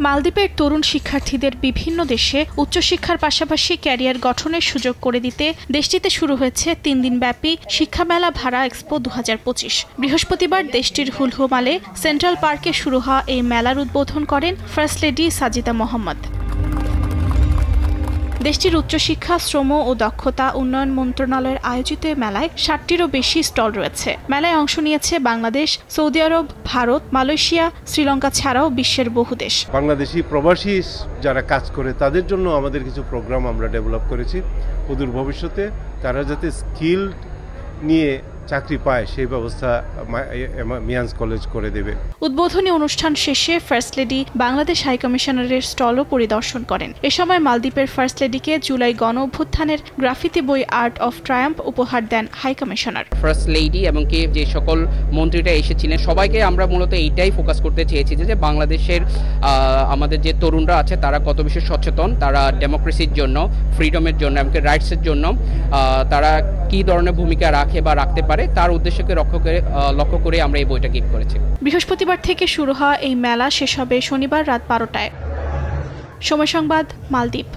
মালদ্বীপের তরুণ শিক্ষার্থীদের বিভিন্ন দেশে উচ্চশিক্ষার পাশাপাশি ক্যারিয়ার গঠনের সুযোগ করে দিতে দেশটিতে শুরু হয়েছে 3 দিনব্যাপী শিক্ষামেলা ভাড়া এক্সপো 2025। বৃহস্পতিবার দেশটির হুলহুমালে সেন্ট্রাল পার্কে শুরু হওয়া এই মেলার উদ্বোধন করেন ফার্স্ট লেডি সাজিদা মোহাম্মদ। দেশটির উচ্চশিক্ষা, শ্রম ও দক্ষতা উন্নয়ন মন্ত্রণালয়ের আয়োজিত এই মেলায় 60টিরও বেশি স্টল রয়েছে। মেলায় অংশ নিয়েছে বাংলাদেশ, সৌদি আরব, ভারত, মালয়েশিয়া, শ্রীলঙ্কা ছাড়াও বিশ্বের বহু দেশ। বাংলাদেশি প্রবাসী যারা কাজ করে তাদের জন্য আমাদের কিছু প্রোগ্রাম আমরা ডেভেলপ করেছি। অদূর ভবিষ্যতে তারা যাতে স্কিল নিয়ে চাকরি পায় সেই ব্যবস্থা মিয়ান্স কলেজ করে দেবে। উদ্বোধনী অনুষ্ঠান শেষে ফার্স্ট লেডি বাংলাদেশ হাইকমিশনারের স্টলও পরিদর্শন করেন। এ সময় মালদ্বীপের ফার্স্ট লেডিকে জুলাই গণ অভ্যুত্থানের গ্রাফিতি বই আর্ট অফ ট্রায়াম্প উপহার দেন হাইকমিশনার। ফার্স্ট লেডি এবং কি যে সকল মন্ত্রীরা এসেছিলেন সবাইকে আমরা মূলত এইটাই ফোকাস করতে চেয়েছি যে বাংলাদেশের আমাদের যে তরুণরা আছে তারা কত বেশি সচেতন, তারা ডেমোক্রেসির জন্য, ফ্রিডমের জন্য এবং রাইটসের জন্য তারা কি ধরনের ভূমিকা রাখে বা রাখতে পারে তার উদ্দেশ্যকে লক্ষ্য করে আমরা এই বইটা গিফট করেছি। বৃহস্পতিবার থেকে শুরু হওয়া এই মেলা শেষ হবে শনিবার রাত 12টায়। সময় সংবাদ, মালদ্বীপ।